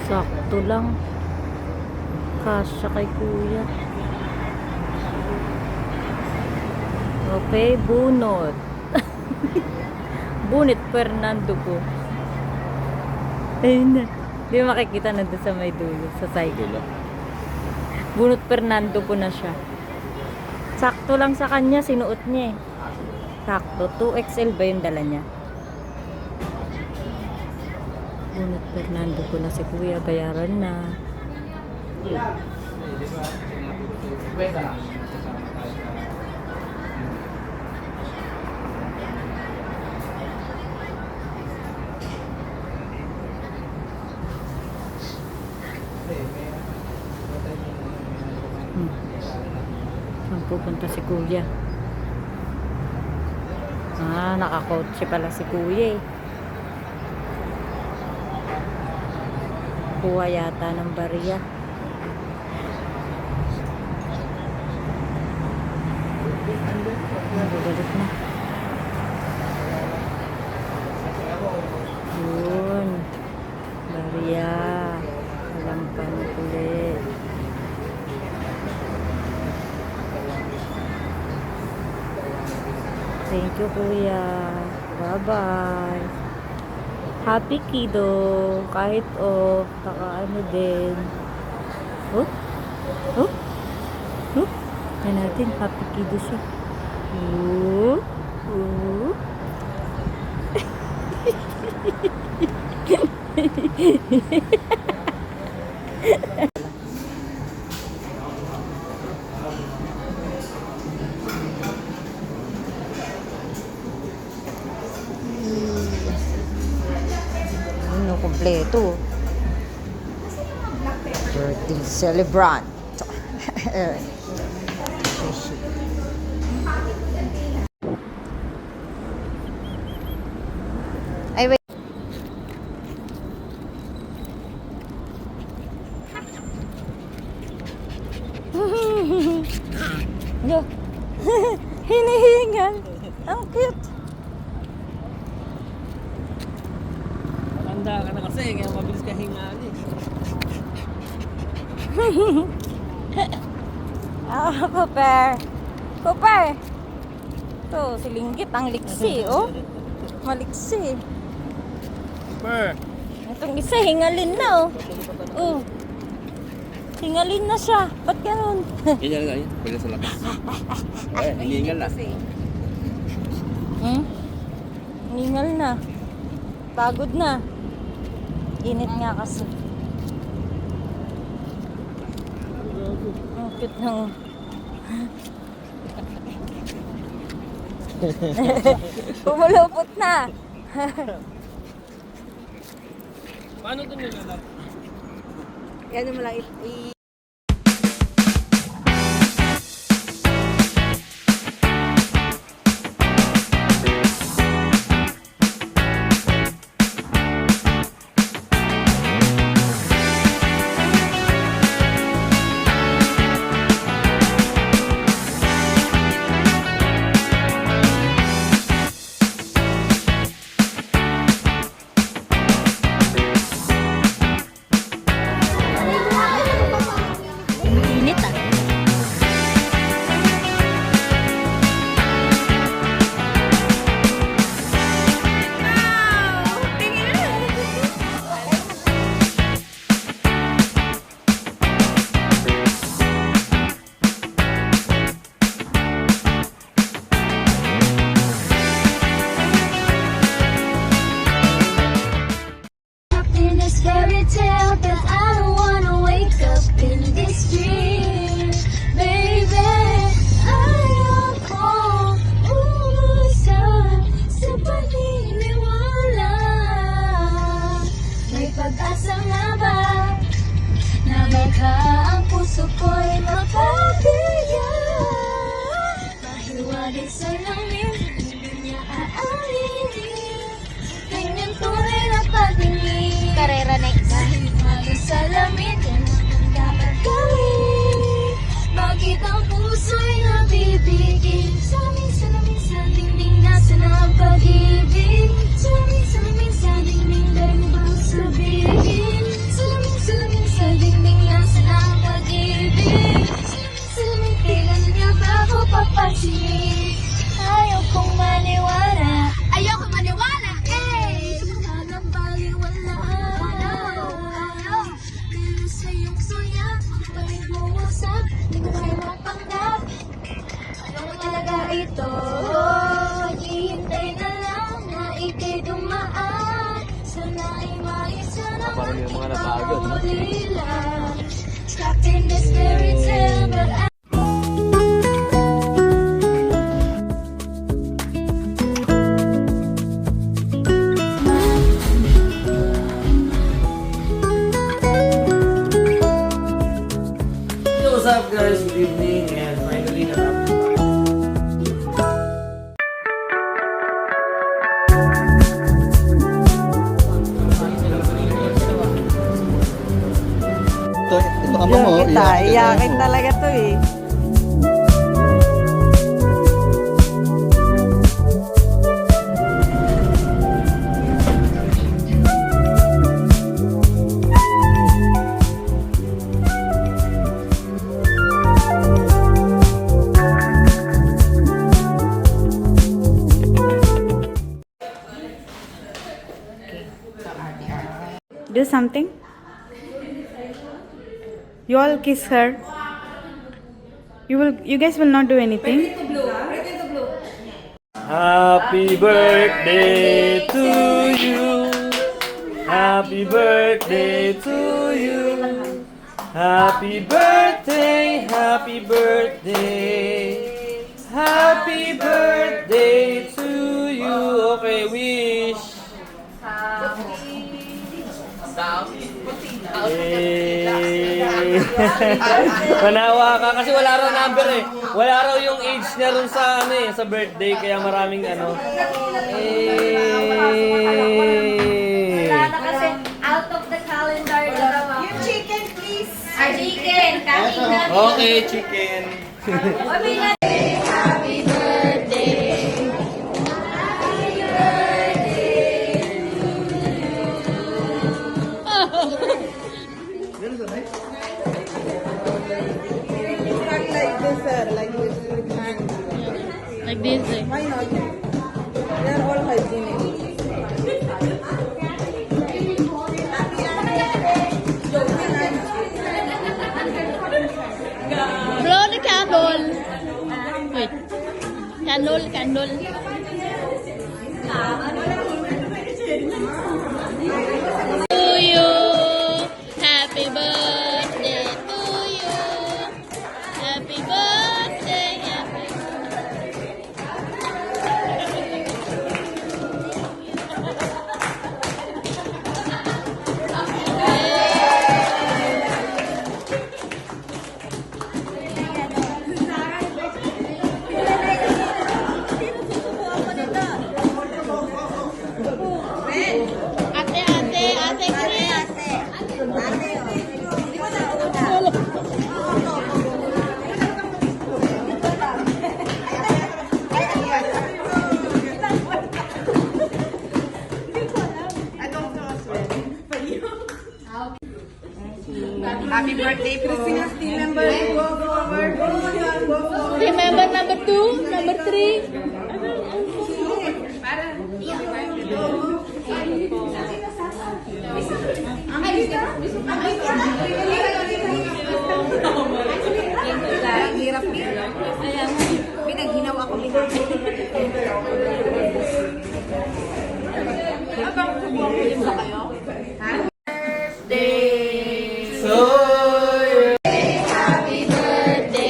Sakto lang. Kasya kay kuya. Okay, bunot. Bunit Fernando ko. Ayun na. Di makikita na doon sa may dulo, sa side. Bunot Fernando ko na siya. Sakto lang sa kanya, sinuot niya eh. Sakto, 2XL ba yung dala niya? Bunot Fernando ko na si kuya, bayaran na. Saan pupunta si kuya? Nakakotse pala si kuya eh. Kuha yata ng bariya. Nagagalit na. Yun. Bariya. Walang pangkulit. Thank you, kuya. Bye-bye. Happy kiddo. Kahit ano din. Oh? Oh? Oh? Yan natin. Happy kiddo siya. Oh? Oh? Kompleto. Birthday celebrant. Ay, wait. Yo. Hinihingal. Ang cute. Tanda ka na kasi, kaya mabilis ka hingaan eh. Cooper. Cooper. Ito, si Linggit, ang liksi, oh. Maliksi. Cooper. Itong isa, hingalin na, oh. Oh. Hingalin na siya. Ba't ganun? Ganyan nga yun, pwede sa lakas. Hiningal na. Hingal na. Pagod na. Init nga kasi. Ang cute ng... Pumulupot na. Paano ito nilalap? Yan mo lang Karera next. Salamin yan ang dapat gawin. Bakit ang puso'y nabibigin? Salamin sa dingding nasa ng pag-ibig. Salamin sa dingding dahil mo ba sabihin? Salamin Parang yung mga napagod. Trapped in this fairy tale, but I Yo, what's up guys? Good evening and finally natapos. Ito ka mo. Iyakin talaga to eh. Do something. You all kiss her. You guys will not do anything. Happy birthday to you. Happy birthday to you. Happy birthday, happy birthday. Happy birthday to you. Okay, wish. Manawa ka kasi wala raw number eh. Wala raw yung age niya ron sa ano eh, sa birthday kaya maraming ano. kasi out of the calendar na yung chicken, please. Our chicken, kain na. Okay, chicken. Happy birthday. Like this. Why not? They are all hygienic. Blow the candle. Wait. Candle. To you. Happy birthday to you. Happy birthday. Ate Chris. Happy birthday po. Team member, go forward. Team member number 2, number 3. Ang hirap din. Pinaghinaw ako. Abang subukan ko yung ba kayo? Ha? So, Happy birthday.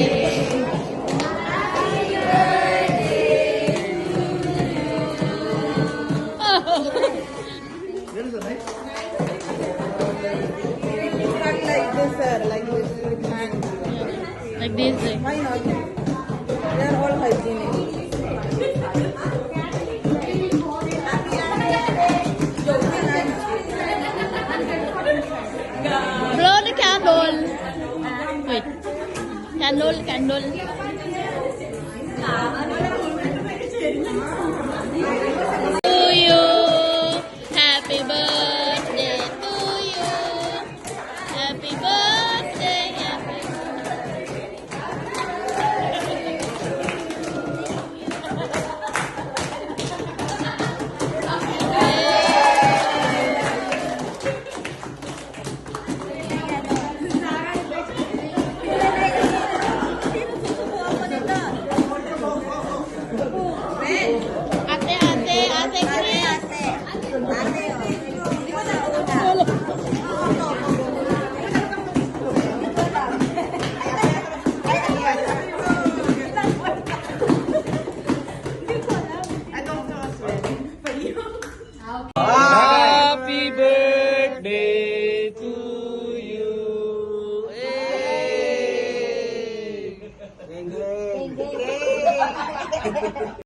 Like this, sir. Like this with hand. Like this. Why not? They are all hygienic. Blow the candle. Wait. Candle. To you. Happy birthday to you. Happy birthday. Ate Chris. birthday to you. Hey!